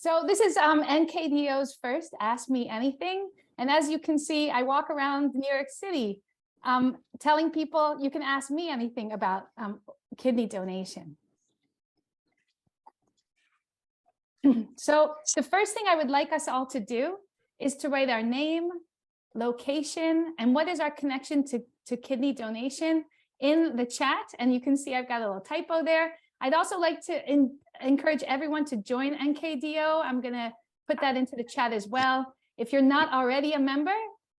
So this is NKDO's first Ask Me Anything. And as you can see, I walk around New York City telling people you can ask me anything about kidney donation. So the first thing I would like us all to do is to write our name, location, and what is our connection to kidney donation in the chat. And you can see I've got a little typo there. I'd also like to encourage everyone to join NKDO. I'm going to put that into the chat as well. If you're not already a member,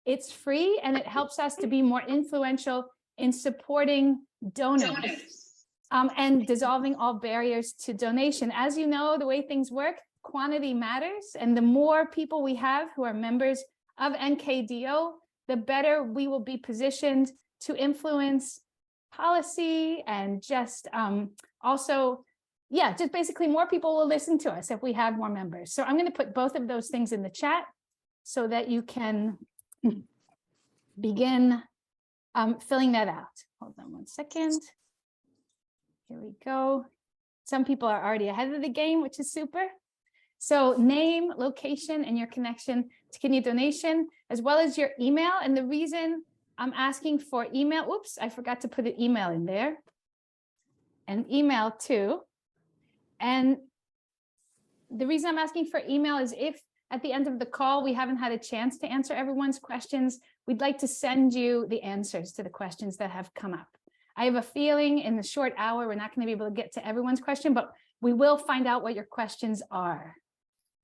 it's free and it helps us to be more influential in supporting donors and dissolving all barriers to donation. As you know, the way things work, quantity matters. And the more people we have who are members of NKDO, the better we will be positioned to influence policy and just also, yeah, just basically more people will listen to us if we have more members. So I'm going to put both of those things in the chat so that you can begin filling that out. Hold on one second. Here we go. Some people are already ahead of the game, which is super. So name, location, and your connection to kidney donation, as well as your email. And the reason I'm asking for email, oops, I forgot to put an email in there. And email too. And the reason I'm asking for email is if at the end of the call, we haven't had a chance to answer everyone's questions, we'd like to send you the answers to the questions that have come up. I have a feeling in the short hour, we're not going to be able to get to everyone's question, but we will find out what your questions are.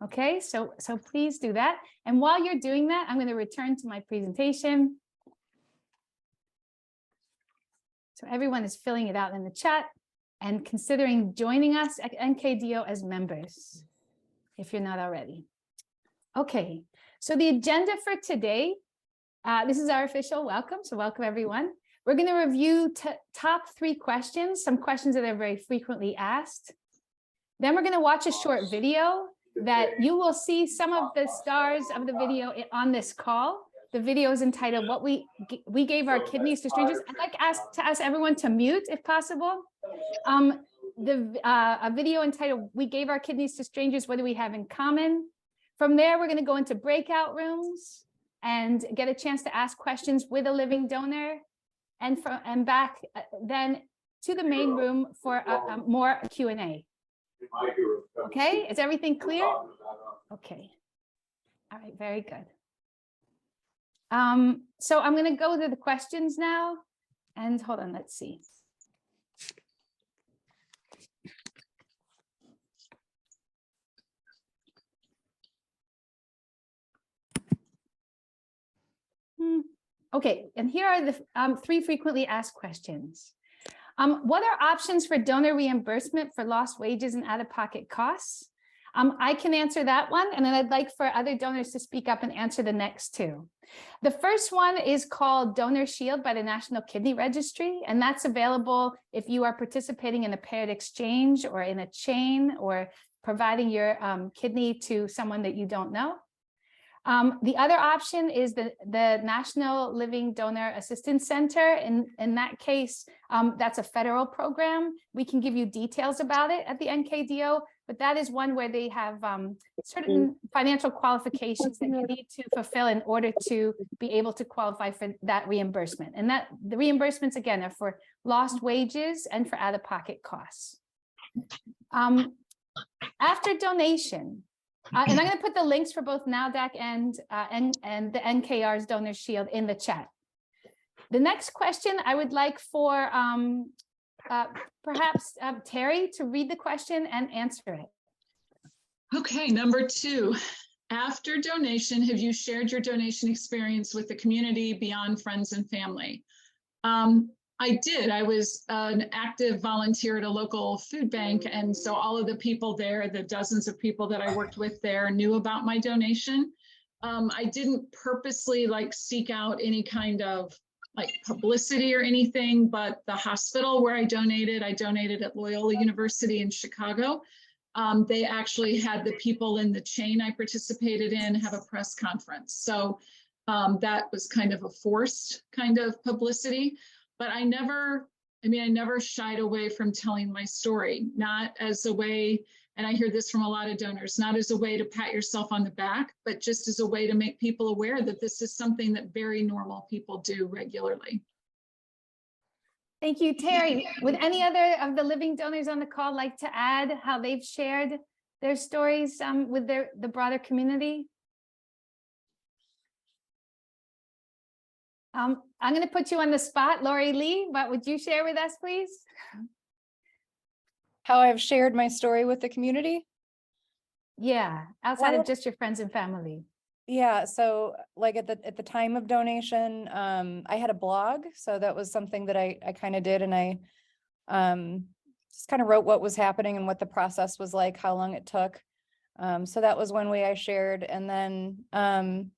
Okay, so please do that. And while you're doing that, I'm going to return to my presentation. So everyone is filling it out in the chat and considering joining us at NKDO as members, if you're not already. Okay, so the agenda for today, this is our official welcome. So welcome everyone. We're going to review top 3 questions, some questions that are very frequently asked. Then we're going to watch a short video that you will see some of the stars of the video on this call. The video is entitled "What We Gave Our Kidneys to Strangers." I'd like to ask everyone to mute if possible. A video entitled "We Gave Our Kidneys to Strangers, What Do We Have in Common?" From there, we're going to go into breakout rooms and get a chance to ask questions with a living donor, and back then to the main room for more Q&A. Okay, is everything clear? Okay, all right, very good. So I'm going to go to the questions now, and hold on, let's see. Okay, and here are the 3 frequently asked questions. What are options for donor reimbursement for lost wages and out-of-pocket costs? I can answer that one, and then I'd like for other donors to speak up and answer the next 2. The first one is called Donor Shield by the National Kidney Registry, and that's available if you are participating in a paired exchange or in a chain or providing your kidney to someone that you don't know. The other option is the National Living Donor Assistance Center. In that case, that's a federal program. We can give you details about it at the NKDO, but that is one where they have certain financial qualifications that you need to fulfill in order to be able to qualify for that reimbursement. And that the reimbursements, again, are for lost wages and for out-of-pocket costs. After donation, and I'm going to put the links for both NAWDAC and the NKR's Donor Shield in the chat. The next question, I would like for perhaps Terry to read the question and answer it. Okay, number 2. After donation, have you shared your donation experience with the community beyond friends and family? I did. I was an active volunteer at a local food bank. And so all of the people there, the dozens of people that I worked with there, knew about my donation. I didn't purposely seek out any kind of publicity or anything, but the hospital where I donated at Loyola University in Chicago. They actually had the people in the chain I participated in have a press conference. So that was kind of a forced kind of publicity. But I never shied away from telling my story, not as a way And I hear this from a lot of donors, not as a way to pat yourself on the back, but just as a way to make people aware that this is something that very normal people do regularly. Thank you, Terry. Would any other of the living donors on the call like to add how they've shared their stories with the broader community? I'm going to put you on the spot, Lori Lee. What would you share with us, please? How I've shared my story with the community? Yeah, outside Well, of just your friends and family. Yeah, so like at the time of donation, I had a blog, so that was something that I kind of did, and I just kind of wrote what was happening and what the process was like, how long it took. So that was one way I shared, and then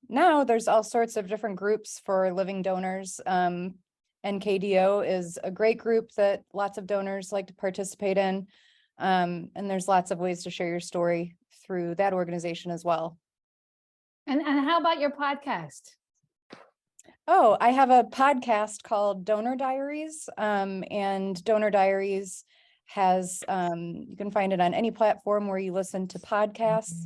now there's all sorts of different groups for living donors. NKDO is a great group that lots of donors like to participate in, and there's lots of ways to share your story through that organization as well. And how about your podcast? Oh, I have a podcast called Donor Diaries, and Donor Diaries has, you can find it on any platform where you listen to podcasts,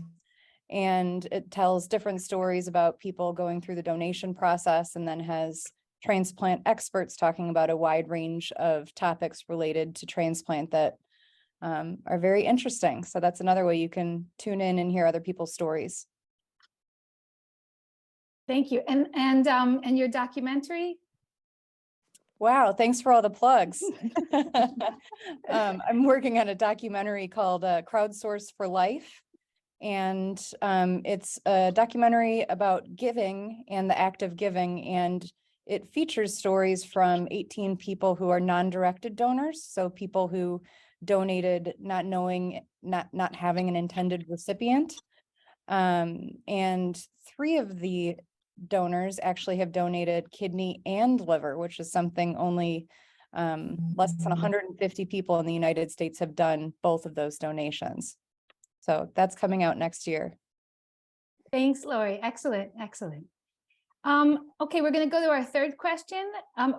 and it tells different stories about people going through the donation process, and then has transplant experts talking about a wide range of topics related to transplant that are very interesting. So that's another way you can tune in and hear other people's stories. Thank you. And your documentary? Wow, thanks for all the plugs. I'm working on a documentary called Crowdsource for Life. And it's a documentary about giving and the act of giving. And it features stories from 18 people who are non-directed donors. So people who donated not knowing, not having an intended recipient. And 3 of the donors actually have donated kidney and liver, which is something only less than 150 people in the United States have done both of those donations. So that's coming out next year. Thanks, Lori. Excellent, excellent. Okay, we're going to go to our third question.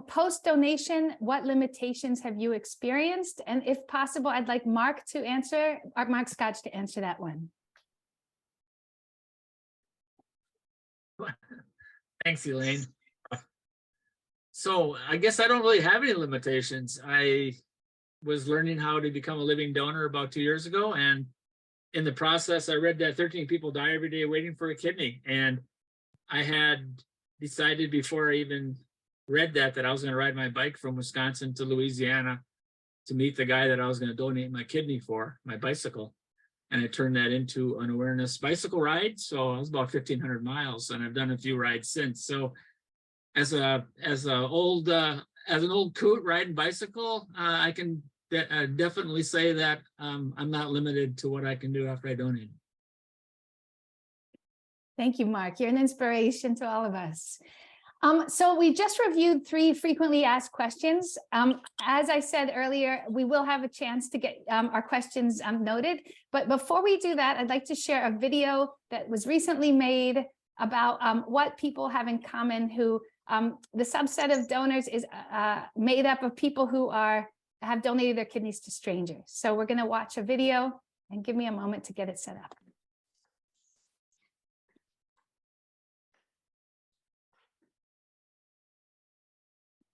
Post-donation, what limitations have you experienced? And if possible, I'd like Mark to answer, or Mark Scotch to answer that one. Thanks, Elaine. So I guess I don't really have any limitations. I was learning how to become a living donor about 2 years ago. And in the process, I read that 13 people die every day waiting for a kidney. And I had decided before I even read that I was going to ride my bike from Wisconsin to Louisiana to meet the guy that I was going to donate my kidney for, my bicycle. And I turned that into an awareness bicycle ride. So it was about 1,500 miles, and I've done a few rides since. So as an old coot riding bicycle, I can definitely say that I'm not limited to what I can do after I donate. Thank you, Mark. You're an inspiration to all of us. So we just reviewed 3 frequently asked questions. As I said earlier, we will have a chance to get our questions noted. But before we do that, I'd like to share a video that was recently made about what people have in common who the subset of donors is made up of people who have donated their kidneys to strangers. So we're going to watch a video, and give me a moment to get it set up.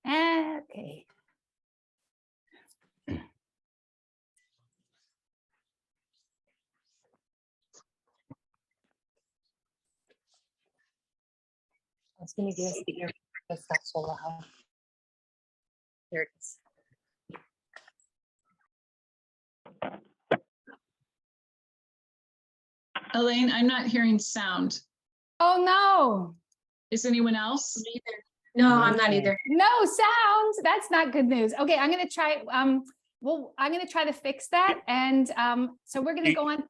Okay. It's going to give us the ear that's so loud. There it is. Elaine, I'm not hearing sound. Oh, no. Is anyone else? No, I'm not either. No sounds. That's not good news. Okay, I'm going to try. Well, I'm going to try to fix that. And so we're going to go on.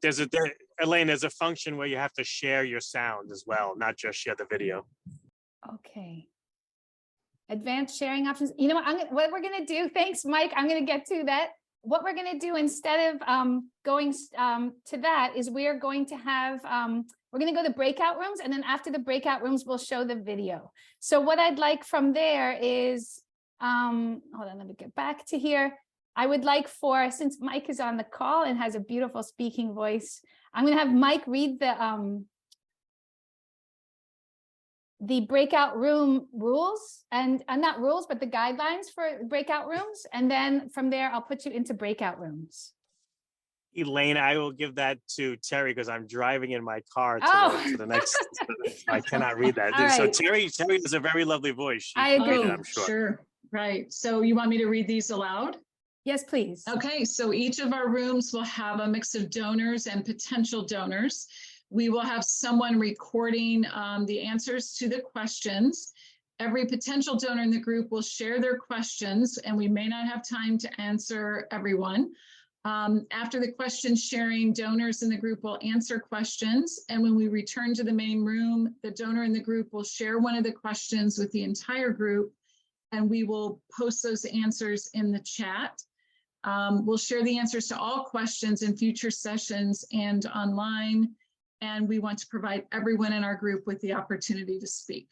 Elaine, there's a function where you have to share your sound as well, not just share the video. Okay. Advanced sharing options. You know what we're going to do? Thanks, Mike. I'm going to get to that. What we're going to do instead of going to that is we're going to have, we're going to go to breakout rooms, and then after the breakout rooms, we'll show the video. So what I'd like from there is, hold on, let me get back to here. I would like for, since Mike is on the call and has a beautiful speaking voice, I'm going to have Mike read the breakout room rules and not rules, but the guidelines for breakout rooms. And then from there, I'll put you into breakout rooms. Elaine, I will give that to Terry because I'm driving in my car to the next. I cannot read that. All So right. Terry has a very lovely voice. She I can read agree. it, I'm sure. Sure. Right. So you want me to read these aloud? Yes, please. Okay, so each of our rooms will have a mix of donors and potential donors. We will have someone recording the answers to the questions. Every potential donor in the group will share their questions, and we may not have time to answer everyone. After the question sharing, donors in the group will answer questions. And when we return to the main room, the donor in the group will share one of the questions with the entire group, and we will post those answers in the chat. We'll share the answers to all questions in future sessions and online. And we want to provide everyone in our group with the opportunity to speak.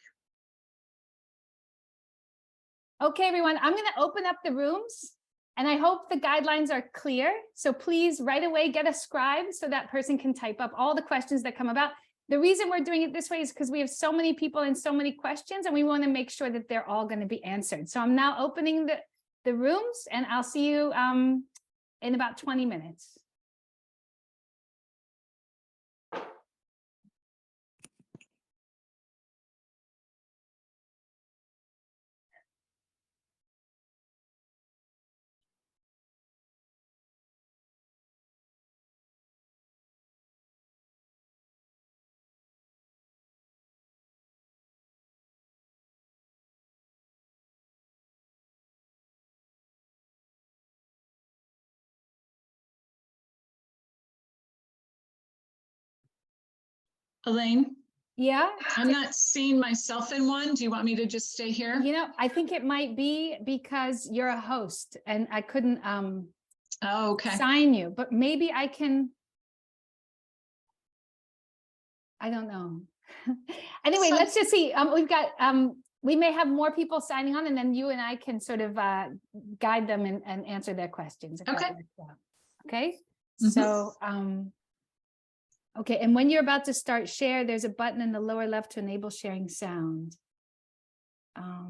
Okay, everyone, I'm going to open up the rooms and I hope the guidelines are clear. So please right away get a scribe so that person can type up all the questions that come about. The reason we're doing it this way is because we have so many people and so many questions, and we want to make sure that they're all going to be answered. So I'm now opening the rooms, and I'll see you in about 20 minutes. Elaine, Yeah, I'm not seeing myself in one. Do you want me to just stay here? you know, I think it might be because you're a host and I couldn't Oh, okay. sign you, but maybe I can. I don't know. Anyway, So- let's just see. We've got we may have more people signing on, and then you and I can sort of guide them and answer their questions. if that Okay. works out. Okay. Mhm. So okay, and when you're about to start share, there's a button in the lower left to enable sharing sound. Hi,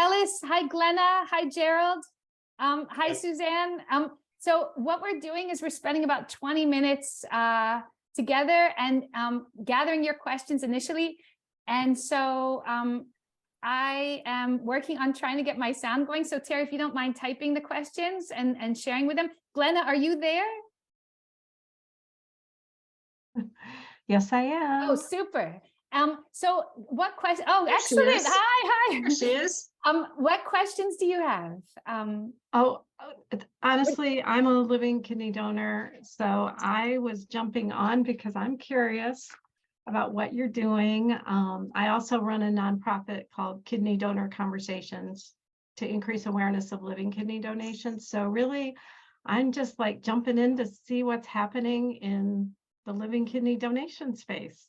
Ellis. Hi, Glenna. Hi, Gerald. Hi, Suzanne. So what we're doing is we're spending about 20 minutes together and gathering your questions initially. And so I am working on trying to get my sound going. So Terry, if you don't mind typing the questions and sharing with them. Glenna, are you there? Yes, I am. Oh, super. So what question? Oh, There she excellent. is. Hi. There she is. What questions do you have? Honestly, I'm a living kidney donor, so I was jumping on because I'm curious about what you're doing. I also run a nonprofit called Kidney Donor Conversations to increase awareness of living kidney donations. So really, I'm just like jumping in to see what's happening in the living kidney donation space.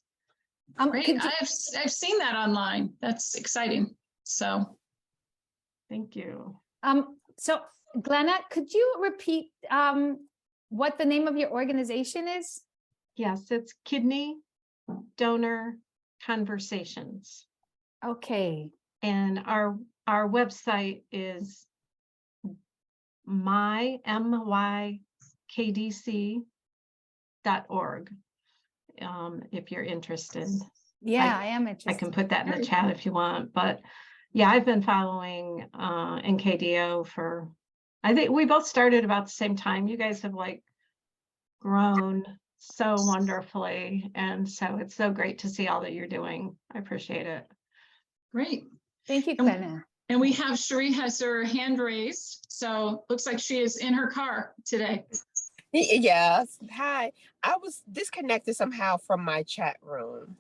Great. I've seen that online. That's exciting. So Thank you. So Glenna, could you repeat what the name of your organization is? Yes, it's Kidney Donor Conversations. Okay. And our website is mykdc.org. If you're interested. Yeah, I am interested. I can put that in the chat if you want, but yeah, I've been following NKDO for, I think we both started about the same time. You guys have like grown so wonderfully. And so it's so great to see all that you're doing. I appreciate it. great. Thank you, Glenna. And we have Cherie has her hand raised. So looks like she is in her car today. Yes. Hi. I was disconnected somehow from my chat room.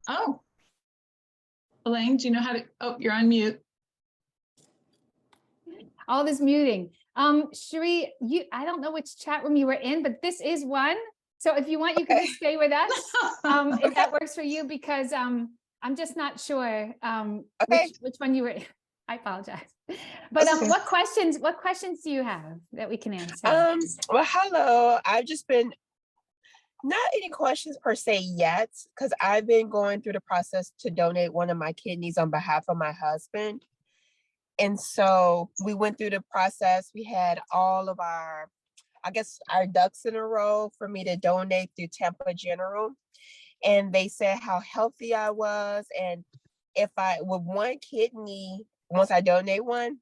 Oh. Elaine, do you know how to, oh, you're on mute. All this muting. Cherie, I don't know which chat room you were in, but this is one. So if you want, you can just stay with us. If that works for you, because I'm just not sure Okay. which one you were in. I apologize. But Okay. what questions do you have that we can answer? Well, hello. I've just been not any questions per se yet, because I've been going through the process to donate one of my kidneys on behalf of my husband. And so we went through the process. We had all of our, I guess, our ducks in a row for me to donate through Tampa General. And they said how healthy I was. And if I, with one kidney, once I donate one,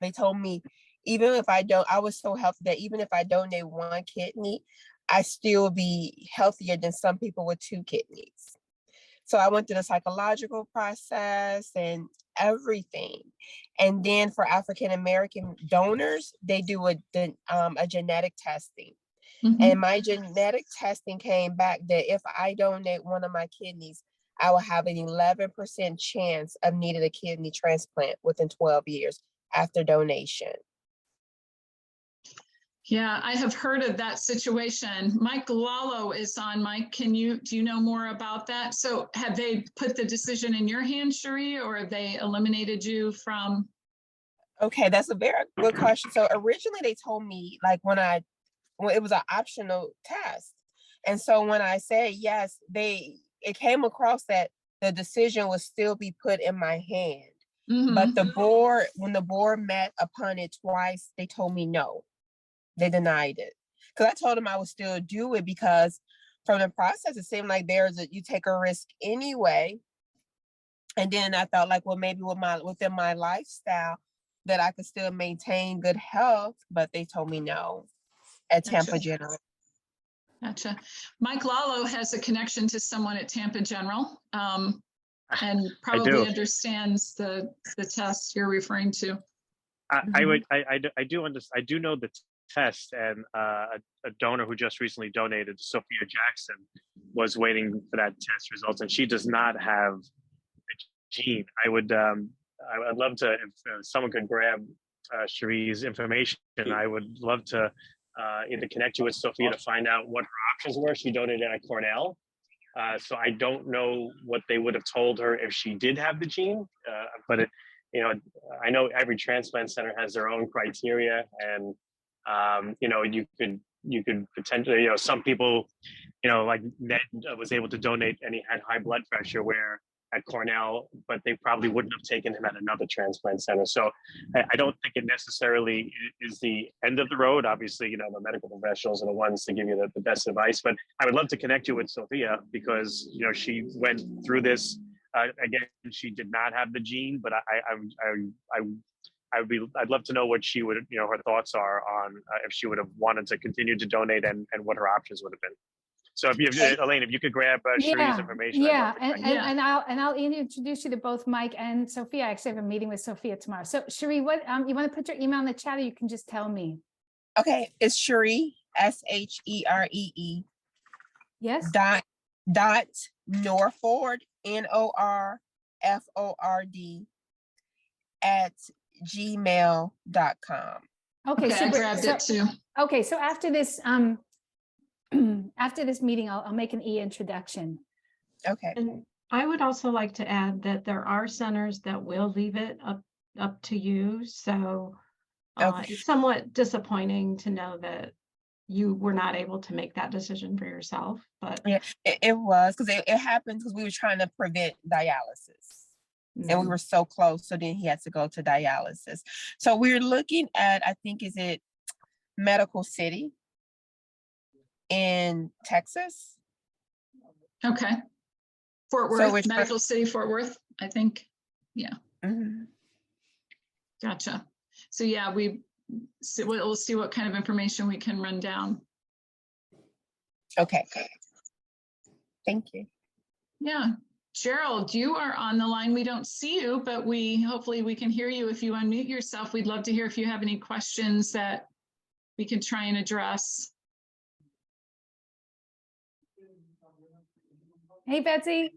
they told me, even if I don't, I was so healthy that even if I donate one kidney, I still be healthier than some people with two kidneys. So I went through the psychological process and everything. And then for African American donors, they do a genetic testing. Mhm. And my genetic testing came back that if I donate one of my kidneys, I will have an 11% chance of needing a kidney transplant within 12 years after donation. Yeah, I have heard of that situation. Mike Lalo is on. Mike, do you know more about that? So have they put the decision in your hands, Cherie, or have they eliminated you from? Okay, that's a very good question. So originally they told me like when it was an optional test. And so when I said yes, it came across that the decision would still be put in my hand. Mhm. But when the board met upon it twice, they told me no. They denied it. Because I told them I would still do it because from the process, it seemed like you take a risk anyway. And then I thought like, well, maybe within my lifestyle that I could still maintain good health, but they told me no at Tampa Gotcha. General. Gotcha. Mike Lalo has a connection to someone at Tampa General, and probably understands the test you're referring to. I do know the test, and a donor who just recently donated, Sophia Jackson, was waiting for that test results, and she does not have the gene. I would love to, if someone could grab Cherie's information, I would love to either connect you with Sophia to find out what her options were. She donated at Cornell. So I don't know what they would have told her if she did have the gene, but I know every transplant center has their own criteria, and you could potentially, some people, like Ned was able to donate and he had high blood pressure where at Cornell, but they probably wouldn't have taken him at another transplant center. So I don't think it necessarily is the end of the road. Obviously, the medical professionals are the ones to give you the best advice, but I would love to connect you with Sophia because, she went through this. Again, she did not have the gene, but I'd love to know what she would, her thoughts are on if she would have wanted to continue to donate and what her options would have been. So Elaine, if you could grab Cherie's information. Yeah, and I'll introduce you to both Mike and Sophia. I actually have a meeting with Sophia tomorrow. So Cherie, what you want to put your email in the chat, or you can just tell me? Okay, it's Cherie, SHEREE. Yes. Dot Norford, NORFORD @gmail.com. Okay, I grabbed it too. Okay, so after this after this meeting, I'll make an introduction. Okay. And I would also like to add that there are centers that will leave it up to you. So it's somewhat disappointing to know that you were not able to make that decision for yourself. But yeah, it was because it happened because we were trying to prevent dialysis. And we were so close. So then he had to go to dialysis. So we're looking at, I think, is it Medical City in Texas? Okay. Fort Worth, Medical City, Fort Worth, I think. Yeah. Mm-hmm. Gotcha. So yeah, we'll see what kind of information we can run down. Okay. Thank you. Yeah. Gerald, you are on the line. We don't see you, but hopefully we can hear you if you unmute yourself. We'd love to hear if you have any questions that we can try and address. Hey, Betsy.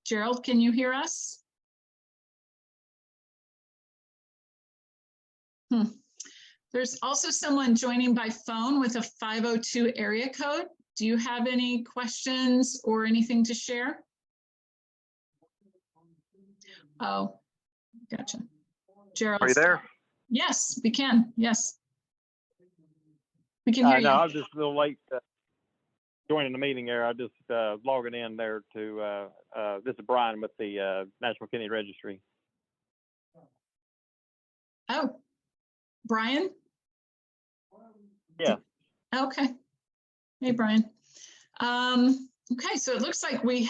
Gerald, can you hear us? There's also someone joining by phone with a 502 area code. Do you have any questions or anything to share? Oh, gotcha. Gerald. Are you there? Yes, we can. Yes. We can hear No, you. I was just a little late joining the meeting there. I just logging in there to, this is Brian with the National Kidney Registry. Oh, Brian? Yeah. Okay. Hey, Brian. Okay, so it looks like we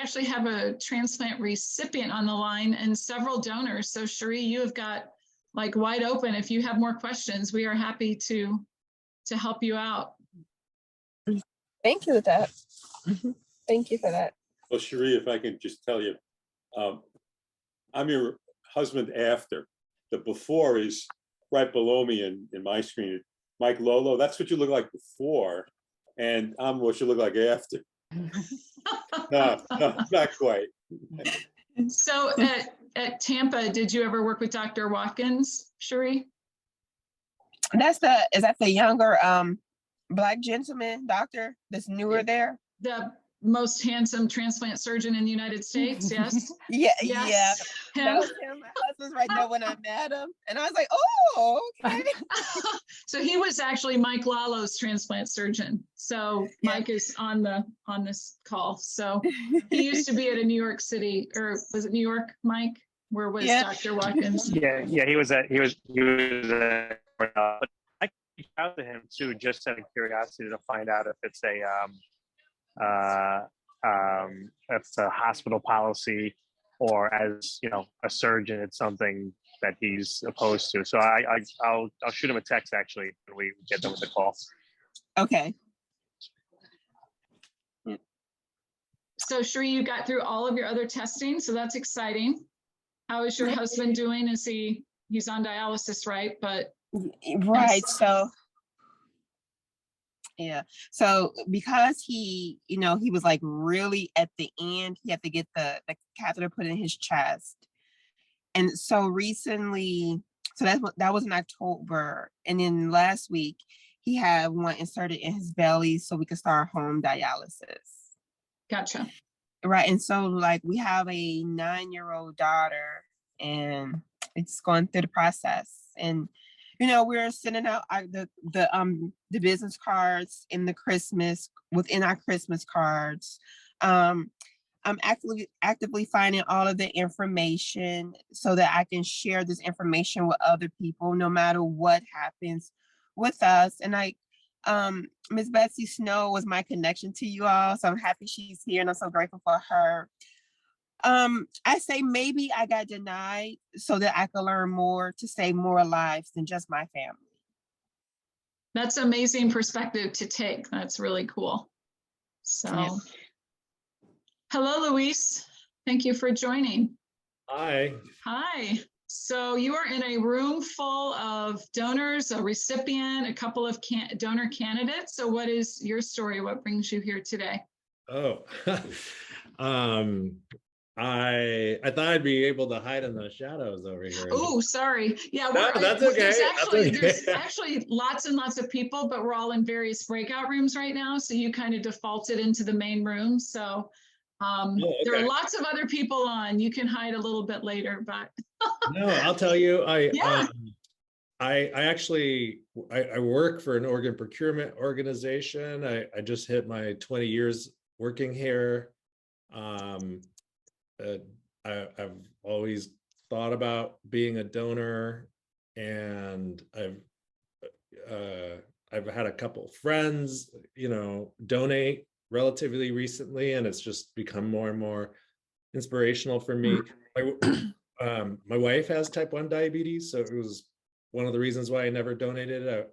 actually have a transplant recipient on the line and several donors. So Cherie, you have got like wide open. If you have more questions, we are happy to help you out. Thank you for that. Thank you for that. Well, Cherie, if I can just tell you, I'm your husband after. The before is right below me in my screen. Mike Lolo, that's what you look like before. And I'm what you look like after. No, not quite. So at Tampa, did you ever work with Dr. Watkins, Cherie? Is that the younger Black gentleman doctor that's newer there? The most handsome transplant surgeon in the United States, yes? Yeah, Yes, yeah. That him. was him. My husband's right there when I met him. And I was like, oh, okay. So he was actually Mike Lalo's transplant surgeon. So Yeah. Mike is on this call. So he used to be at a New York City, or was it New York, Mike? Where was Yeah. Dr. Watkins? Yeah, he was but I reached out to him too, just out of curiosity to find out if it's a hospital policy, or as you know, a surgeon, it's something that he's opposed to. So I'll shoot him a text actually when we get done with the call. Okay. So Cherie, you got through all of your other testing, so that's exciting. How is your husband doing? He's on dialysis, right? But Right. So yeah. So because he was like really at the end, he had to get the catheter put in his chest. And so recently, so that was in October. And then last week he had one inserted in his belly so we could start home dialysis. gotcha. Right. And so like we have a 9-year-old daughter and it's going through the process. And we're sending out the business cards in within our Christmas cards. I'm actively finding all of the information so that I can share this information with other people, no matter what happens with us. And Miss Betsy Snow was my connection to you all, so I'm happy she's here, and I'm so grateful for her. I say maybe I got denied so that I could learn more to save more lives than just my family. That's amazing perspective to take. That's really cool. So, Yeah. Hello, Luis. Thank you for joining. Hi. Hi. So you are in a room full of donors, a recipient, a couple of donor candidates. So what is your story? What brings you here today? Oh, I thought I'd be able to hide in the shadows over here. Oh, sorry. Yeah, No, that's okay. There's actually lots and lots of people, but we're all in various breakout rooms right now. So you kind of defaulted into the main room. So there are lots of other people on. You can hide a little bit later, but no, I'll tell you. Yeah. I actually work for an organ procurement organization. I just hit my 20 years working here. I've always thought about being a donor, and I've had a couple friends, donate relatively recently, and it's just become more and more inspirational for me. My wife has type 1 diabetes, so it was one of the reasons why I never donated. I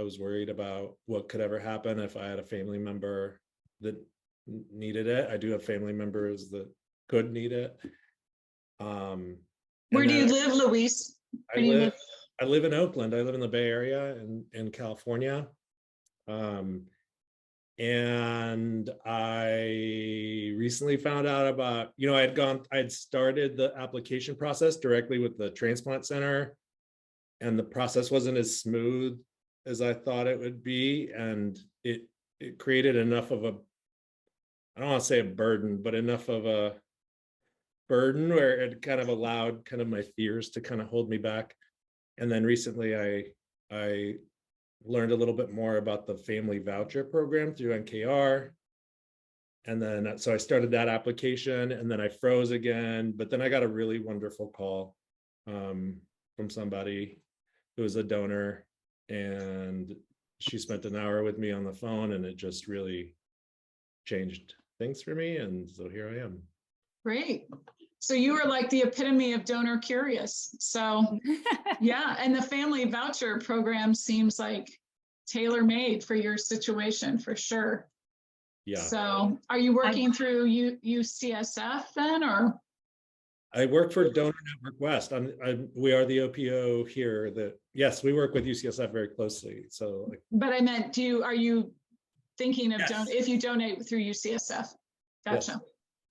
was worried about what could ever happen if I had a family member that needed it. I do have family members that could need it. Where do you live, Luis? I live in Oakland. I live in the Bay Area in California. And I recently found out about, I'd started the application process directly with the transplant center, and the process wasn't as smooth as I thought it would be. And it created enough of I don't want to say a burden, but enough of burden where it kind of allowed kind of my fears to kind of hold me back. And then recently I learned a little bit more about the family voucher program through NKR. And then, so I started that application and then I froze again, but then I got a really wonderful call from somebody who was a donor, and she spent an hour with me on the phone, and it just really changed things for me. And so here I am. Great. So you were like the epitome of donor curious. So yeah, and the family voucher program seems like tailor-made for your situation for sure. Yeah. So are you working through UCSF then, or? I work for Donor Network West. We are the OPO here. Yes, we work with UCSF very closely. So, but I meant, are you thinking of Yes. if you donate through UCSF? Gotcha.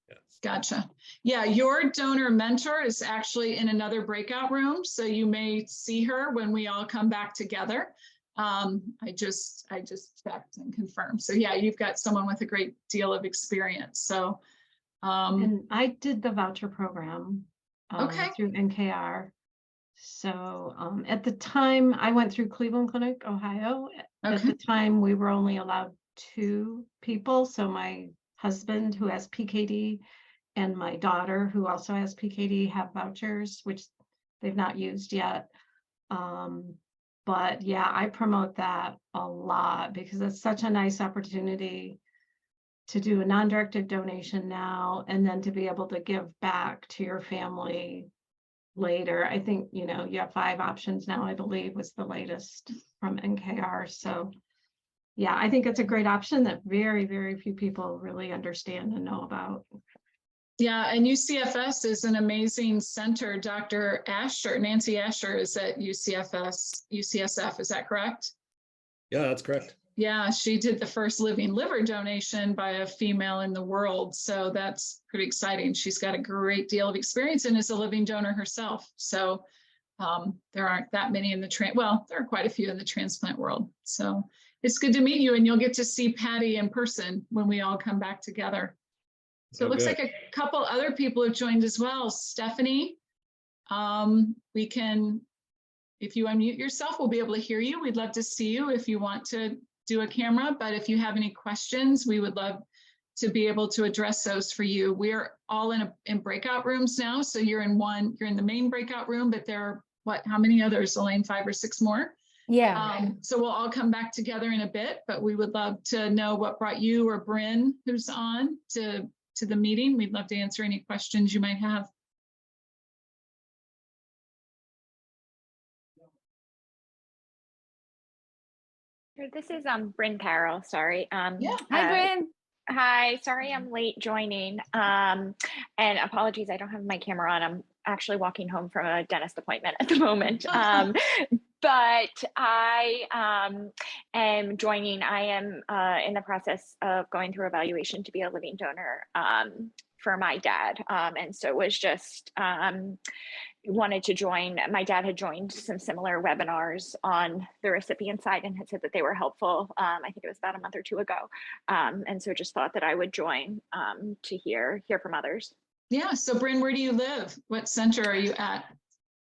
Yes. Gotcha. Yeah, your donor mentor is actually in another breakout room, so you may see her when we all come back together. I just checked and confirmed. So yeah, you've got someone with a great deal of experience. So And I did the voucher program okay. through NKR. So at the time I went through Cleveland Clinic, Ohio. At Okay. the time we were only allowed 2 people. So my husband, who has PKD, and my daughter, who also has PKD, have vouchers, which they've not used yet. But yeah, I promote that a lot because it's such a nice opportunity to do a non-directed donation now, and then to be able to give back to your family later. I think, you have 5 options now, I believe was the latest from NKR. So yeah, I think it's a great option that very, very few people really understand and know about. Yeah, and UCFS is an amazing center. Dr. Asher, Nancy Asher, is at UCSF, is that correct? Yeah, that's correct. Yeah, she did the first living liver donation by a female in the world. So that's pretty exciting. She's got a great deal of experience and is a living donor herself. So there aren't that many in the there are quite a few in the transplant world. So it's good to meet you, and you'll get to see Patty in person when we all come back together. So it looks like a couple other people have joined as well. Stephanie, if you unmute yourself, we'll be able to hear you. We'd love to see you if you want to do a camera, but if you have any questions, we would love to be able to address those for you. We're all in breakout rooms now. So you're in the main breakout room, but there are how many others, Elaine, 5 or 6 more? Yeah. So we'll all come back together in a bit, but we would love to know what brought you or Bryn, who's on, to the meeting. We'd love to answer any questions you might have. This is Bryn Carroll. Sorry. Yeah. Hi, Bryn. Hi. Sorry, I'm late joining. And apologies, I don't have my camera on. I'm actually walking home from a dentist appointment at the moment. But I am joining. I am in the process of going through evaluation to be a living donor for my dad, and so it was just wanted to join. My dad had joined some similar webinars on the recipient side and had said that they were helpful. I think it was about a month or 2 ago, and so just thought that I would join to hear from others. Yeah. So Bryn, where do you live? What center are you at?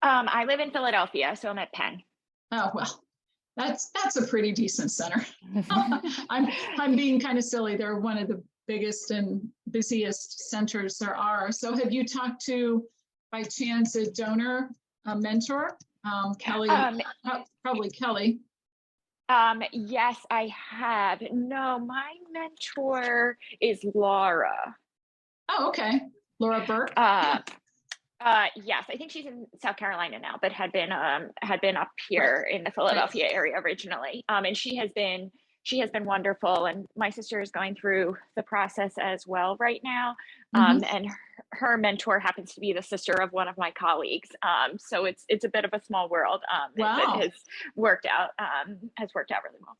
I live in Philadelphia, so I'm at Penn. Oh, well, that's a pretty decent center. I'm being kind of silly. They're one of the biggest and busiest centers there are. So have you talked to, by chance, a donor, a mentor? Kelly, probably Kelly. Yes, I have. No, my mentor is Laura. Oh, okay. Laura Burke. Yes, I think she's in South Carolina now, but had been up here in the Philadelphia area originally. And she has been wonderful. And my sister is going through the process as well right now. And her mentor happens to be the sister of one of my colleagues. So it's a bit of a small world. Wow. It has worked out really well.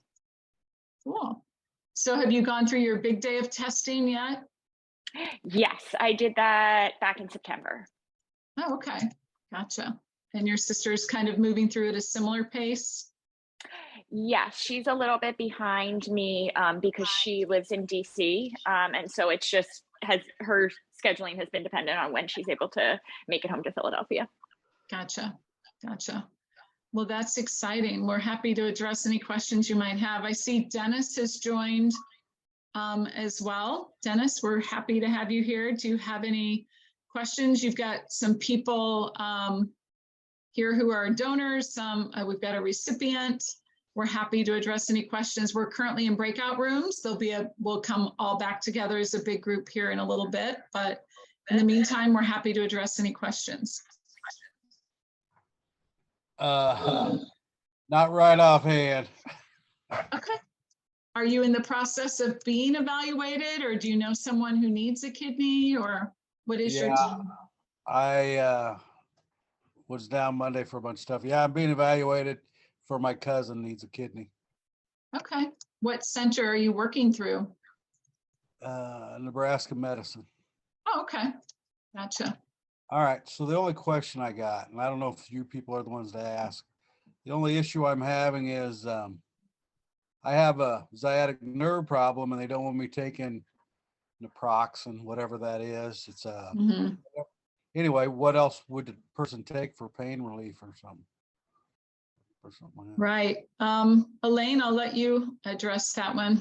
Cool. So have you gone through your big day of testing yet? Yes, I did that back in September. Oh, okay. Gotcha. And your sister's kind of moving through at a similar pace? Yes, she's a little bit behind me because she lives in DC. And so it's just her scheduling has been dependent on when she's able to make it home to Philadelphia. Gotcha. Well, that's exciting. We're happy to address any questions you might have. I see Dennis has joined as well. Dennis, we're happy to have you here. Do you have any questions? You've got some people here who are donors. We've got a recipient. We're happy to address any questions. We're currently in breakout rooms. We'll come all back together as a big group here in a little bit, but in the meantime, we're happy to address any questions. Not right offhand. Okay. Are you in the process of being evaluated, or do you know someone who needs a kidney, or what is your Yeah, I was down Monday for a bunch of stuff. Yeah, I'm being evaluated for my cousin needs a kidney. Okay. What center are you working through? Nebraska Medicine. Oh, okay. Gotcha. All right. So the only question I got, and I don't know if you people are the ones to ask, the only issue I'm having is I have a sciatic nerve problem and they don't want me taking naproxen, whatever that is. It's anyway, what else would the person take for pain relief or something? Or something like that? Right. Elaine, I'll let you address that one.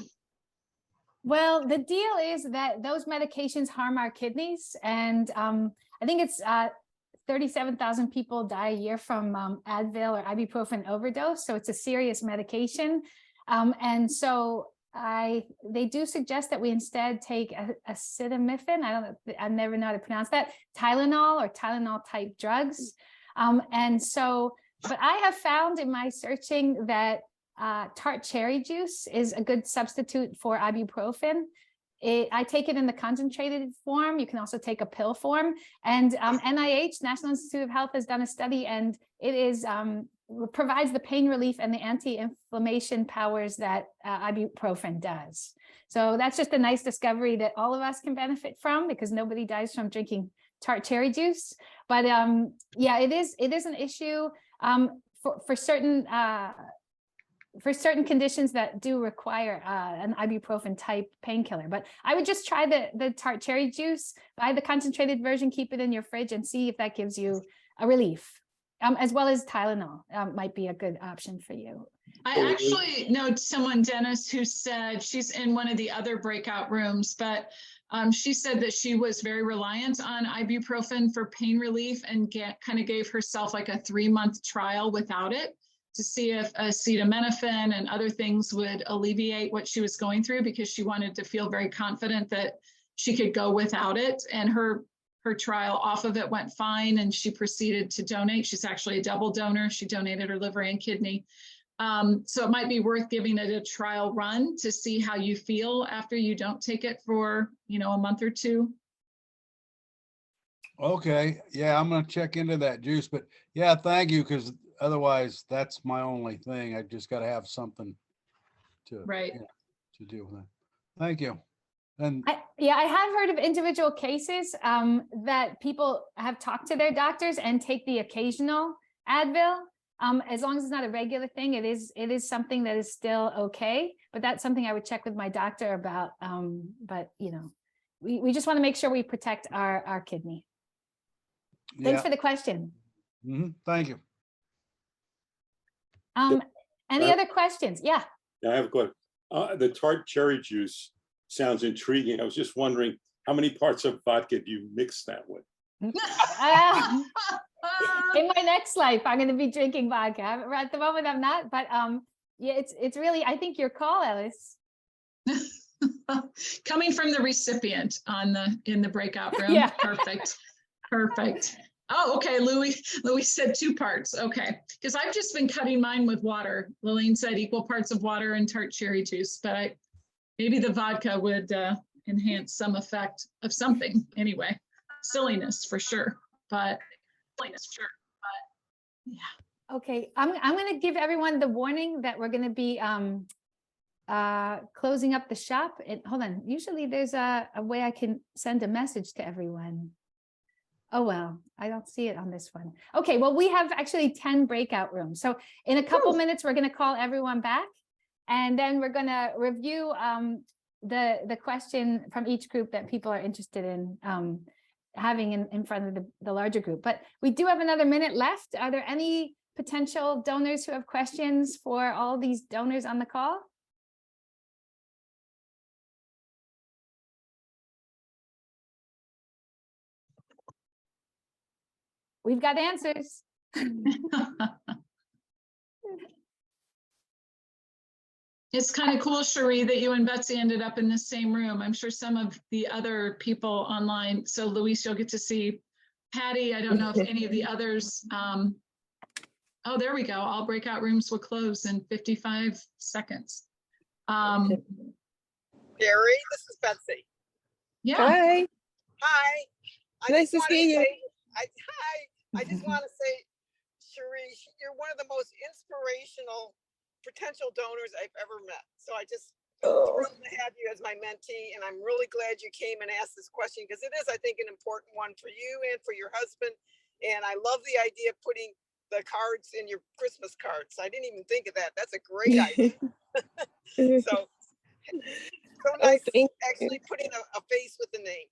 Well, the deal is that those medications harm our kidneys, and I think it's 37,000 people die a year from Advil or ibuprofen overdose. So it's a serious medication. And so they do suggest that we instead take acetaminophen. I never know how to pronounce that, Tylenol or Tylenol type drugs. But I have found in my searching that tart cherry juice is a good substitute for ibuprofen. I take it in the concentrated form. You can also take a pill form. And NIH, National Institute of Health, has done a study, and it is provides the pain relief and the anti-inflammation powers that ibuprofen does. So that's just a nice discovery that all of us can benefit from, because nobody dies from drinking tart cherry juice. But yeah, it is an issue for certain conditions that do require an ibuprofen type painkiller. But I would just try the tart cherry juice, buy the concentrated version, keep it in your fridge, and see if that gives you a relief, as well as Tylenol might be a good option for you. I actually know someone, Dennis, who said she's in one of the other breakout rooms, but she said that she was very reliant on ibuprofen for pain relief and kind of gave herself like a 3-month trial without it to see if acetaminophen and other things would alleviate what she was going through, because she wanted to feel very confident that she could go without it. And her trial off of it went fine, and she proceeded to donate. She's actually a double donor. She donated her liver and kidney. So it might be worth giving it a trial run to see how you feel after you don't take it for, a month or two. Okay. Yeah, I'm going to check into that juice, but yeah, thank you. Because otherwise that's my only thing. I just got to have something to, to deal with that. Thank you. And I have heard of individual cases that people have talked to their doctors and take the occasional Advil. As long as it's not a regular thing, it is something that is still okay. But that's something I would check with my doctor about. But we just want to make sure we protect our kidney. Thanks for the question. Thank you. Any other questions? Yeah. I have a question. The tart cherry juice sounds intriguing. I was just wondering, how many parts of vodka do you mix that with? In my next life, I'm going to be drinking vodka. At the moment, I'm not. But yeah, it's really, I think, your call, Alice. Coming from the recipient in the breakout room. Yeah. Perfect. Oh, okay. Louis said 2 parts. Okay. Because I've just been cutting mine with water. Lillian said equal parts of water and tart cherry juice, but maybe the vodka would enhance some effect of something. Anyway, silliness for sure, but yeah. Okay. I'm going to give everyone the warning that we're going to be closing up the shop. And hold on. Usually there's a way I can send a message to everyone. Oh, well, I don't see it on this one. Okay, well, we have actually 10 breakout rooms. So in a couple minutes, we're going to call everyone back, and then we're going to review the question from each group that people are interested in having in front of the larger group. But we do have another minute left. Are there any potential donors who have questions for all these donors on the call? We've got answers. It's kind of cool, Cherie, that you and Betsy ended up in the same room. I'm sure some of the other people online. So Luis, you'll get to see Patty. I don't know if any of the others. Oh, there we go. All breakout rooms will close in 55 seconds. Gary, this is Betsy. Yeah. Hi. Hi. Nice to see you. Hi. I just want to say, Cherie, you're one of the most inspirational potential donors I've ever met. So I just thrilled to have you as my mentee, and I'm really glad you came and asked this question because it is, I think, an important one for you and for your husband. And I love the idea of putting the cards in your Christmas cards. I didn't even think of that. That's a great idea. So nice actually putting a face with the name.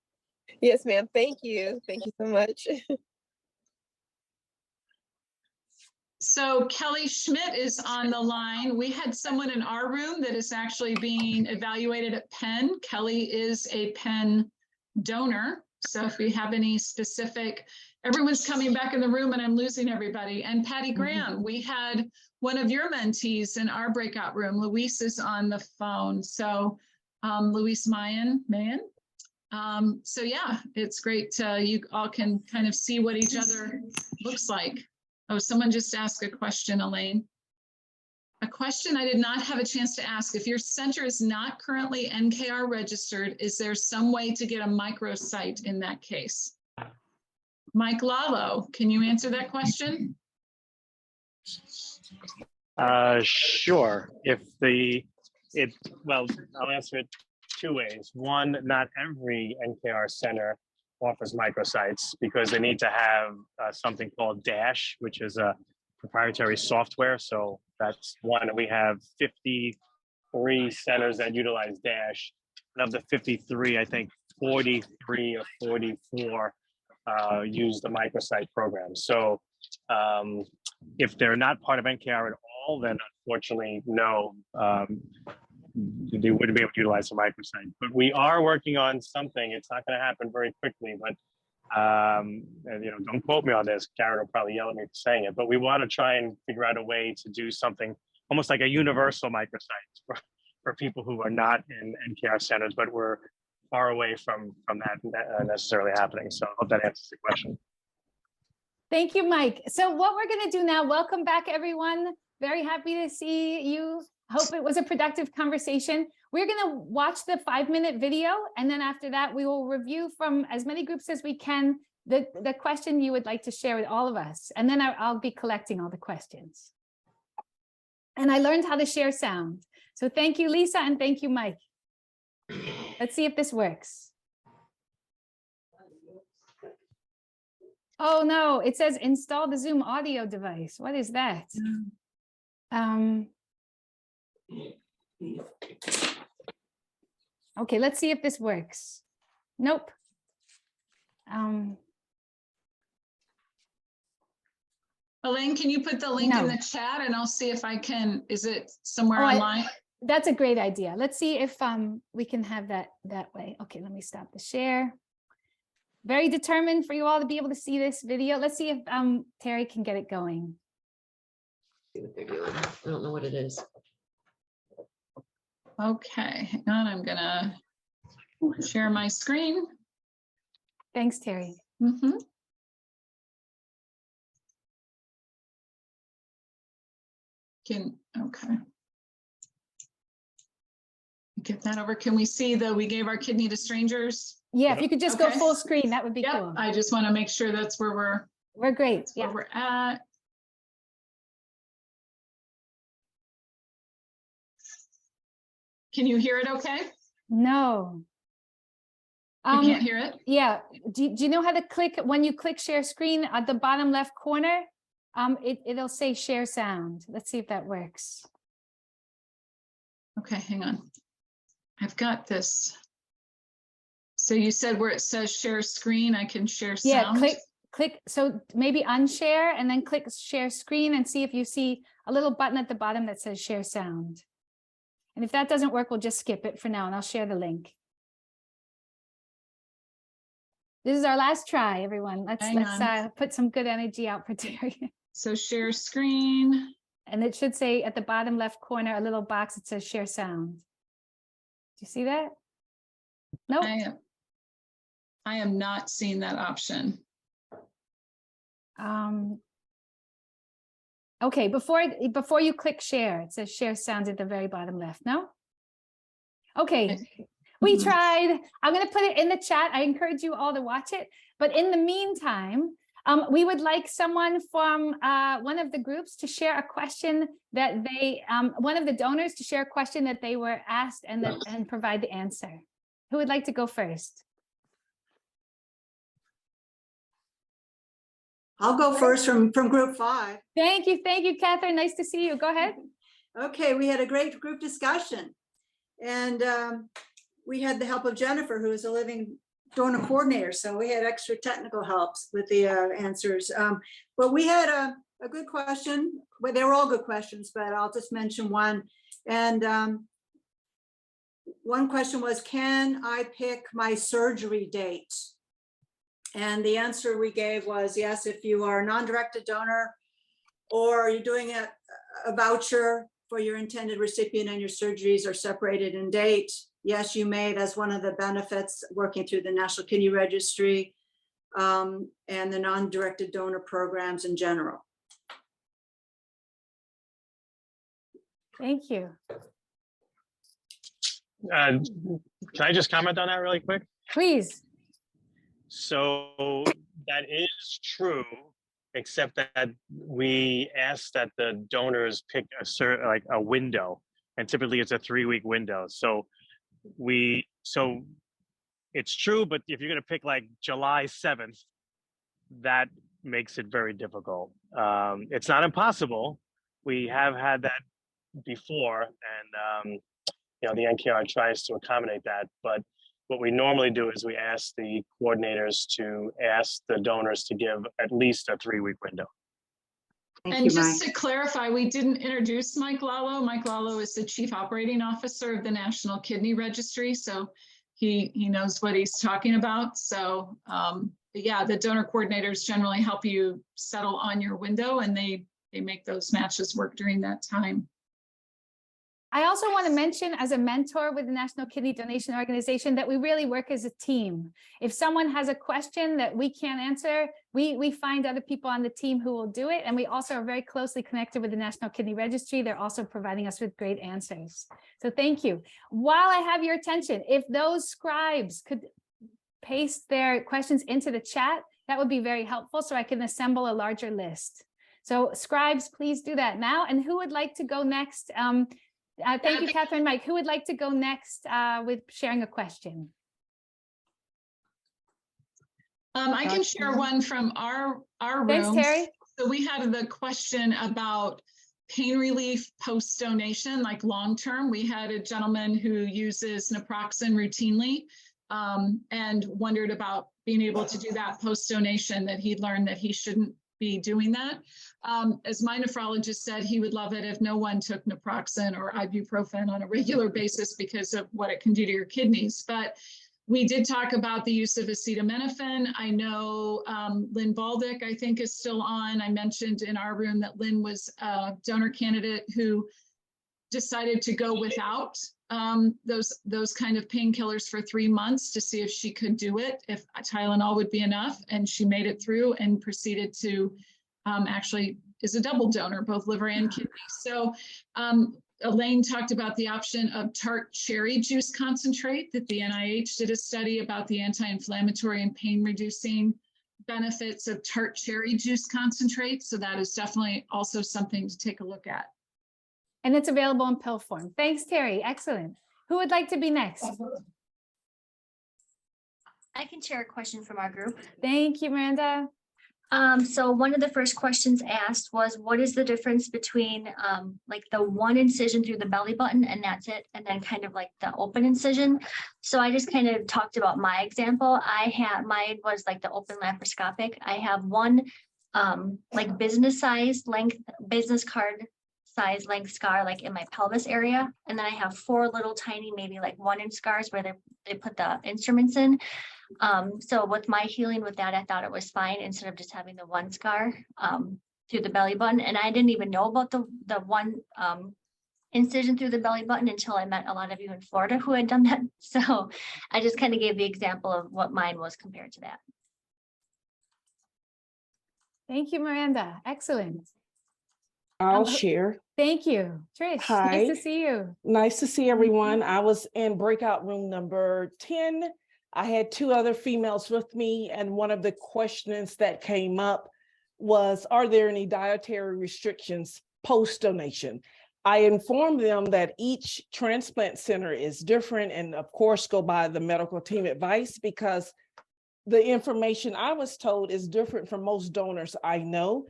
Yes, ma'am. Thank you. Thank you so much. So Kelly Schmidt is on the line. We had someone in our room that is actually being evaluated at Penn. Kelly is a Penn donor. So if we have any specific, everyone's coming back in the room and I'm losing everybody. And Patty Graham, we had one of your mentees in our breakout room. Luis is on the phone. So Luis Mayan. So yeah, it's great. You all can kind of see what each other looks like. Oh, someone just asked a question, Elaine. A question I did not have a chance to ask. If your center is not currently NKR registered, is there some way to get a microsite in that case? Mike Lalo, can you answer that question? Sure. Well, I'll answer it two ways. One, not every NKR center offers microsites because they need to have something called Dash, which is a proprietary software. So that's one. We have 53 centers that utilize Dash. And of the 53, I think 43 or 44 use the microsite program. So if they're not part of NKR at all, then unfortunately, no, they wouldn't be able to utilize the microsite. But we are working on something. It's not going to happen very quickly, but and, don't quote me on this. Karen will probably yell at me for saying it, but we want to try and figure out a way to do something almost like a universal microsite for people who are not in NKR centers, but we're far away from that necessarily happening. So I hope that answers the question. Thank you, Mike. So what we're going to do now, welcome back, everyone. Very happy to see you. Hope it was a productive conversation. We're going to watch the 5-minute video, and then after that, we will review from as many groups as we can the question you would like to share with all of us. And then I'll be collecting all the questions. And I learned how to share sound. So thank you, Lisa, and thank you, Mike. Let's see if this works. Oh no, it says install the Zoom audio device. What is that? Okay, let's see if this works. Nope. Elaine, can you put the link in the chat and I'll see if I can, is it somewhere online? That's a great idea. Let's see if we can have that way. Okay, let me stop the share. Very determined for you all to be able to see this video. Let's see if Terry can get it going. See what they're doing. I don't know what it is. Okay, hang on, I'm gonna share my screen. Thanks, Terry. Okay. Get that over. Can we see we gave our kidney to strangers? Yeah, if you could just go full screen, that would be cool. I just want to make sure that's where we're great. Where we're at. Can you hear it okay? No. You can't hear it? Yeah. Do you know how to click when you click share screen at the bottom left corner? It'll say share sound. Let's see if that works. Okay, hang on. I've got this So you said where it says share screen, I can share Yeah, sound? click. So maybe unshare and then click share screen and see if you see a little button at the bottom that says share sound. And if that doesn't work, we'll just skip it for now and I'll share the link. This is our last try, everyone. Let's put some good energy out for Terry. So share screen. And it should say at the bottom left corner, a little box that says share sound. Do you see that? No. I am not seeing that option. Okay, before you click share, it says share sound at the very bottom left. No? Okay, we tried. I'm going to put it in the chat. I encourage you all to watch it. But in the meantime, we would like someone from one of the groups to share a question that they, one of the donors to share a question that they were asked and provide the answer. Who would like to go first? I'll go first from group 5. Thank you, Catherine. Nice to see you. Go ahead. Okay, we had a great group discussion, and we had the help of Jennifer, who is a living donor coordinator. So we had extra technical helps with the answers. But we had a good question. Well, they were all good questions, but I'll just mention one. And one question was, can I pick my surgery date? And the answer we gave was yes, if you are a non-directed donor or you're doing a voucher for your intended recipient and your surgeries are separated in date. Yes, you may. That's one of the benefits working through the National Kidney Registry and the non-directed donor programs in general. Thank you. Can I just comment on that really quick? Please. So that is true, except that we ask that the donors pick a window, and typically it's a 3-week window. So it's true, but if you're going to pick like July 7th, that makes it very difficult. It's not impossible. We have had that before, and the NKR tries to accommodate that, but what we normally do is we ask the coordinators to ask the donors to give at least a 3-week window. And just to clarify, we didn't introduce Mike Lallo. Mike Lallo is the Chief Operating Officer of the National Kidney Registry, so he knows what he's talking about. So yeah, the donor coordinators generally help you settle on your window, and they make those matches work during that time. I also want to mention, as a mentor with the National Kidney Donation Organization, that we really work as a team. If someone has a question that we can't answer, we find other people on the team who will do it. And we also are very closely connected with the National Kidney Registry. They're also providing us with great answers. So thank you. While I have your attention, if those scribes could paste their questions into the chat, that would be very helpful so I can assemble a larger list. So scribes, please do that now. And who would like to go next? Thank you, Catherine. Mike, who would like to go next with sharing a question? I can share one from our room. Thanks, Terry. So we had the question about pain relief post-donation, like long-term. We had a gentleman who uses naproxen routinely and wondered about being able to do that post-donation, that he'd learned that he shouldn't be doing that. As my nephrologist said, he would love it if no one took naproxen or ibuprofen on a regular basis because of what it can do to your kidneys. But we did talk about the use of acetaminophen. I know Lynn Baldick, I think, is still on. I mentioned in our room that Lynn was a donor candidate who decided to go without those kind of painkillers for 3 months to see if she could do it, if Tylenol would be enough. And she made it through and proceeded to actually is a double donor, both liver and kidney. So Elaine talked about the option of tart cherry juice concentrate, that the NIH did a study about the anti-inflammatory and pain reducing benefits of tart cherry juice concentrate. So that is definitely also something to take a look at. And it's available in pill form. Thanks, Terry. Excellent. Who would like to be next? I can share a question from our group. Thank you, Miranda. So one of the first questions asked was, what is the difference between like the one incision through the belly button and that's it, and then kind of like the open incision? So I just kind of talked about my example. Mine was like the open laparoscopic. I have one like business card size length scar like in my pelvis area, and then I have 4 little tiny, maybe like 1-inch scars where they put the instruments in. So with my healing with that, I thought it was fine instead of just having the one scar through the belly button. And I didn't even know about the one incision through the belly button until I met a lot of you in Florida who had done that. So I just kind of gave the example of what mine was compared to that. Thank you, Miranda. Excellent. I'll share. Thank you. Trish, Hi. nice to see you. Nice to see everyone. I was in breakout room number 10. I had 2 other females with me, and one of the questions that came up was, are there any dietary restrictions post-donation? I informed them that each transplant center is different and of course go by the medical team advice, because the information I was told is different from most donors I know.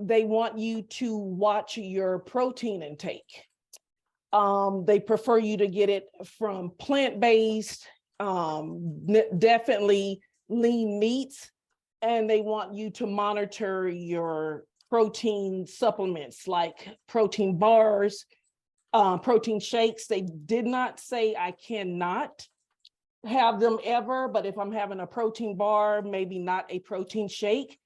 They want you to watch your protein intake. They prefer you to get it from plant-based, definitely lean meats, and they want you to monitor your protein supplements like protein bars, protein shakes. They did not say I cannot have them ever, but if I'm having a protein bar, maybe not a protein shake.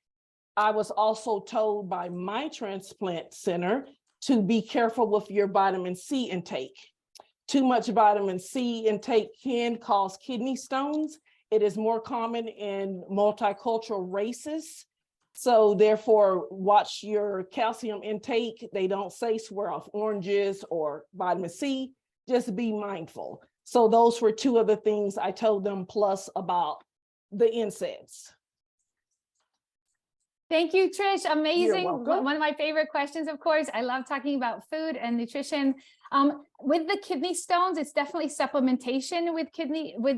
I was also told by my transplant center to be careful with your vitamin C intake. Too much vitamin C intake can cause kidney stones. It is more common in multicultural races. So therefore, watch your calcium intake. They don't say swear off oranges or vitamin C, just be mindful. So those were 2 of the things I told them, plus about the NSAIDs. Thank you, Trish. Amazing. welcome. One of my favorite questions, of course. I love talking about food and nutrition. With the kidney stones, it's definitely supplementation with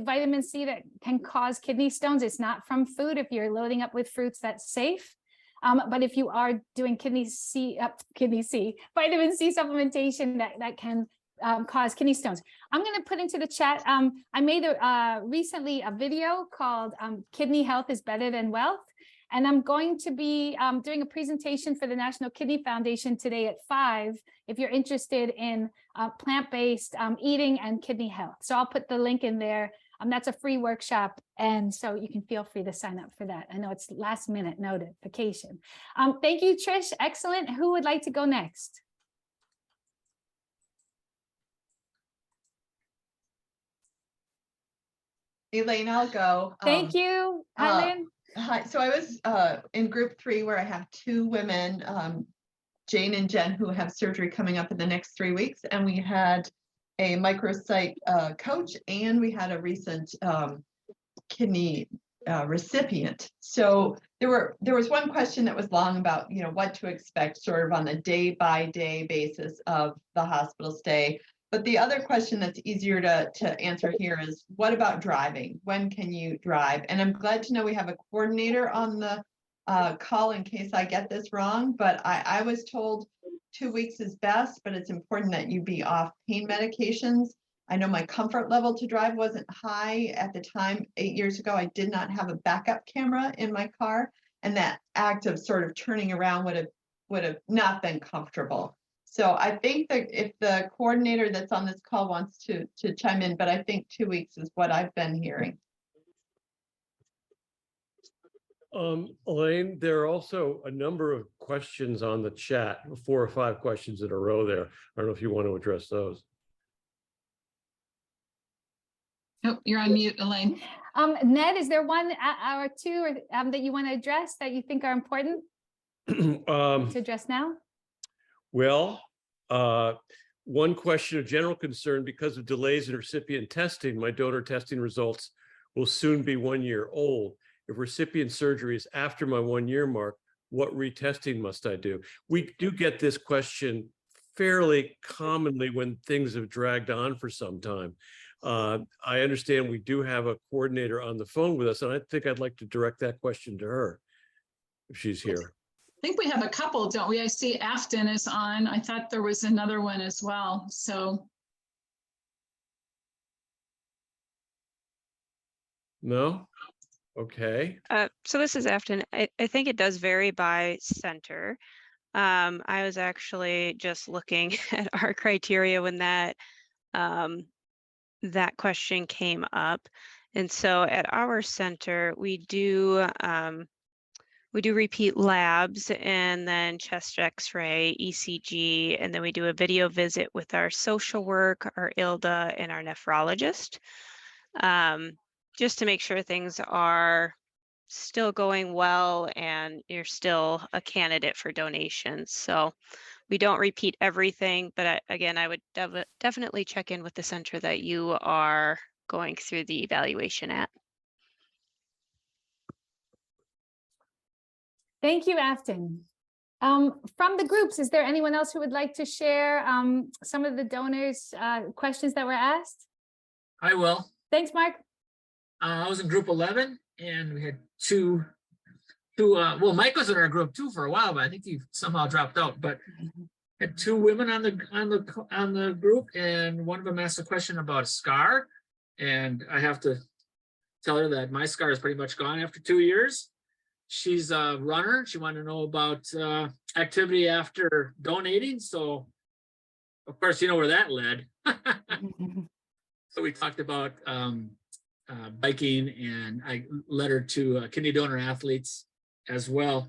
vitamin C that can cause kidney stones. It's not from food. If you're loading up with fruits, that's safe. But if you are doing vitamin C supplementation, that can cause kidney stones. I'm going to put into the chat. I made recently a video called Kidney Health is Better Than Wealth. And I'm going to be doing a presentation for the National Kidney Foundation today at 5, if you're interested in plant-based eating and kidney health. So I'll put the link in there. That's a free workshop. And so you can feel free to sign up for that. I know it's last minute notification. Thank you, Trish. Excellent. Who would like to go next? Elaine, I'll go. Thank you, Eileen. Hi, so I was in group 3 where I have 2 women, Jane and Jen, who have surgery coming up in the next 3 weeks. And we had a microsite coach, and we had a recent kidney recipient. So there was one question that was long about, what to expect sort of on a day-by-day basis of the hospital stay. But the other question that's easier to answer here is, what about driving? When can you drive? And I'm glad to know we have a coordinator on the call in case I get this wrong, but I was told 2 weeks is best, but it's important that you be off pain medications. I know my comfort level to drive wasn't high at the time. 8 years ago, I did not have a backup camera in my car, and that act of sort of turning around would have not been comfortable. So I think that if the coordinator that's on this call wants to chime in, but I think 2 weeks is what I've been hearing. Elaine, there are also a number of questions on the chat, 4 or 5 questions in a row there. I don't know if you want to address those. Oh, you're on mute, Elaine. Ned, is there one or 2 that you want to address that you think are important to address now? Well, one question of general concern: because of delays in recipient testing, my donor testing results will soon be 1 year old. If recipient surgery is after my 1 year mark, what retesting must I do? We do get this question fairly commonly when things have dragged on for some time. I understand we do have a coordinator on the phone with us, and I think I'd like to direct that question to her. if she's here. I think we have a couple, don't we? I see Afton is on. I thought there was another one as well. So No? Okay. So this is Afton. I think it does vary by center. I was actually just looking at our criteria when that that question came up. And so at our center, we do repeat labs and then chest x-ray, ECG, and then we do a video visit with our social work, our ILDA, and our nephrologist, just to make sure things are still going well and you're still a candidate for donations. So we don't repeat everything, but again, I would definitely check in with the center that you are going through the evaluation at. Thank you, Afton. From the groups, is there anyone else who would like to share some of the donors' questions that were asked? I will. Thanks, Mark. I was in group 11 and we had well, Mike was in our group too for a while, but I think he somehow dropped out, but had two women on the group, and one of them asked a question about a scar. And I have to tell her that my scar is pretty much gone after 2 years. She's a runner. She wanted to know about activity after donating. So of course, you know where that led. So we talked about biking, and I led her to kidney donor athletes as well.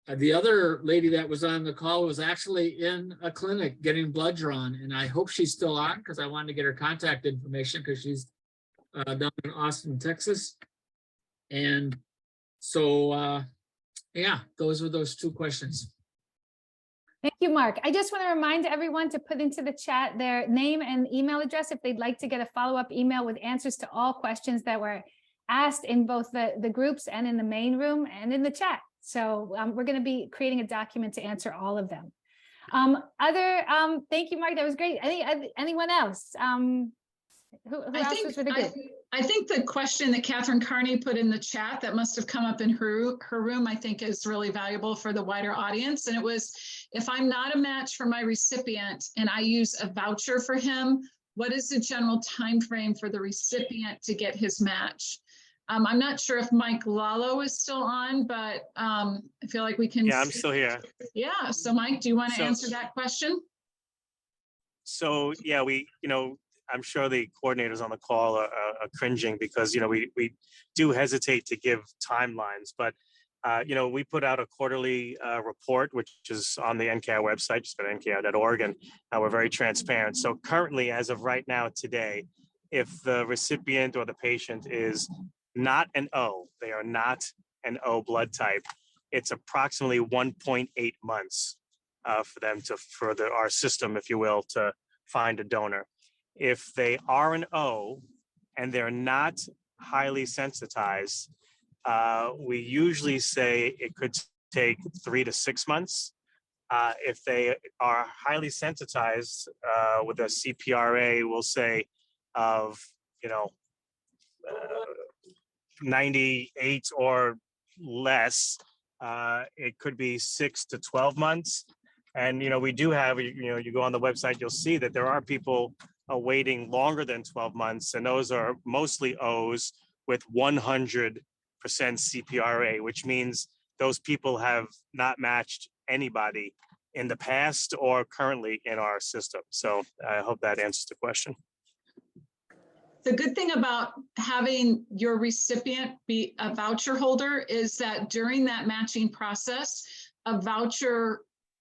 The other lady that was on the call was actually in a clinic getting blood drawn, and I hope she's still on because I wanted to get her contact information because she's down in Austin, Texas. And so, yeah, those were those two questions. Thank you, Mark. I just want to remind everyone to put into the chat their name and email address if they'd like to get a follow-up email with answers to all questions that were asked in both the groups and in the main room and in the chat. So we're going to be creating a document to answer all of them. Thank you, Mark. That was great. Anyone else? Who else was with the group? I think the question that Catherine Carney put in the chat that must have come up in her room, I think is really valuable for the wider audience. And it was, if I'm not a match for my recipient and I use a voucher for him, what is the general time frame for the recipient to get his match? I'm not sure if Mike Lalo is still on, but I feel like we can. Yeah, I'm still here. Yeah. So Mike, do you want to answer that question? So yeah, I'm sure the coordinators on the call are cringing because, we do hesitate to give timelines, but, we put out a quarterly report, which is on the NKDO website, just go to nkdo.org, and we're very transparent. So currently, as of right now, today, if the recipient or the patient is not an O, they are not an O blood type, it's approximately 1.8 months for them for our system, if you will, to find a donor. If they are an O and they're not highly sensitized, we usually say it could take 3 to 6 months. If they are highly sensitized with a CPRA, we'll say of 98 or less, it could be 6 to 12 months. And, we do have, you go on the website, you'll see that there are people waiting longer than 12 months. And those are mostly O's with 100% CPRA, which means those people have not matched anybody in the past or currently in our system. So I hope that answers the question. The good thing about having your recipient be a voucher holder is that during that matching process, a voucher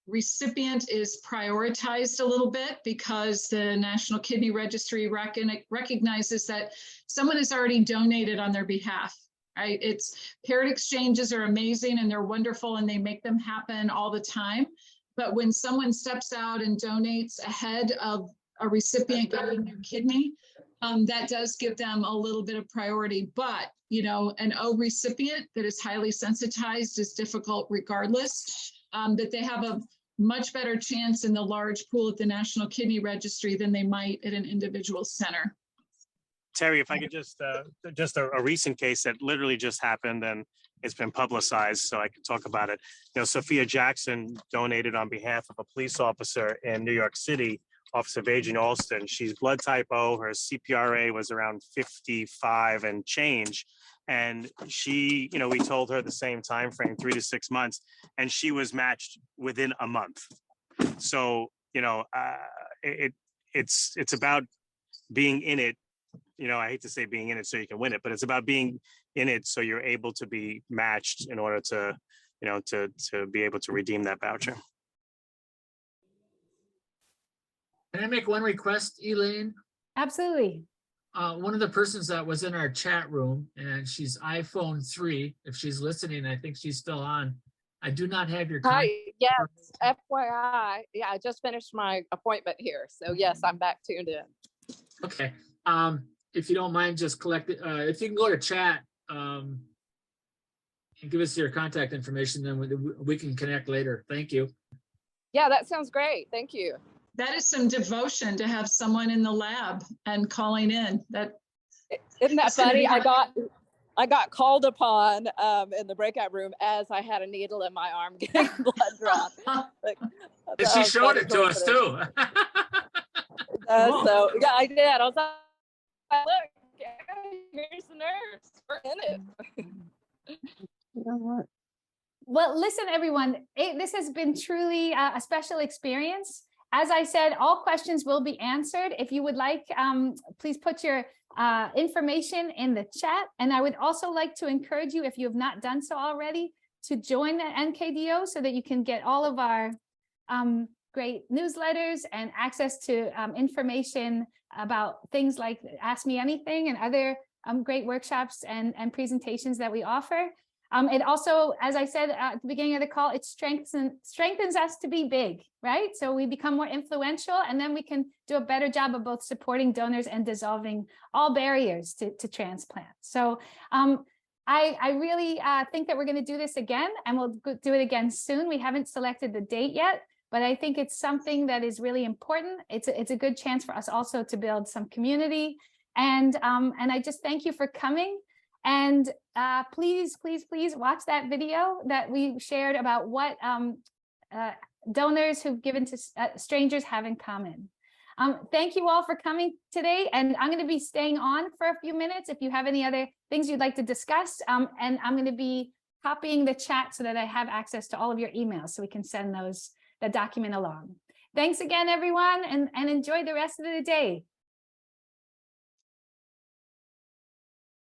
recipient is prioritized a little bit because the National Kidney Registry recognizes that someone has already donated on their behalf, right? Paired exchanges are amazing and they're wonderful and they make them happen all the time. But when someone steps out and donates ahead of a recipient getting their kidney, that does give them a little bit of priority. But, an O recipient that is highly sensitized is difficult regardless, that they have a much better chance in the large pool at the National Kidney Registry than they might at an individual center. Terry, if I could just a recent case that literally just happened, and it's been publicized, so I can talk about it. You know, Sophia Jackson donated on behalf of a police officer in New York City, Office of Aging Alston. She's blood type O. Her CPRA was around 55 and change. And she, you know, we told her the same time frame, 3 to 6 months, and she was matched within a month. So, you know, it's about being in it. You know, I hate to say being in it so you can win it, but it's about being in it so you're able to be matched in order to, you know, to be able to redeem that voucher. Can I make one request, Elaine? Absolutely. One of the persons that was in our chat room, and she's iPhone 3. If she's listening, I think she's still on. I do not have your contact. Hi, yes, FYI, yeah, I just finished my appointment here. So yes, I'm back tuned in. Okay. If you don't mind, just collect it. If you can go to chat and give us your contact information, then we can connect later. Thank you. Yeah, that sounds great. Thank you. That is some devotion to have someone in the lab and calling in. Isn't that It's gonna funny? be I got called upon in the breakout room as I had a needle in my arm getting blood drawn. Like, And she showed it to us too. So yeah, I did. I was like, look, here's the nurse. We're in it. Well, listen, everyone, this has been truly a special experience. As I said, all questions will be answered. If you would like, please put your information in the chat. And I would also like to encourage you, if you have not done so already, to join the NKDO so that you can get all of our great newsletters and access to information about things like Ask Me Anything and other great workshops and presentations that we offer. It also, as I said at the beginning of the call, it strengthens us to be big, right? So we become more influential, and then we can do a better job of both supporting donors and dissolving all barriers to transplant. So I really think that we're going to do this again, and we'll do it again soon. We haven't selected the date yet, but I think it's something that is really important. It's a good chance for us also to build some community. And I just thank you for coming. And please, please, please watch that video that we shared about what donors who've given to strangers have in common. Thank you all for coming today. And I'm going to be staying on for a few minutes if you have any other things you'd like to discuss. And I'm going to be copying the chat so that I have access to all of your emails so we can send the document along. Thanks again, everyone, and enjoy the rest of the day.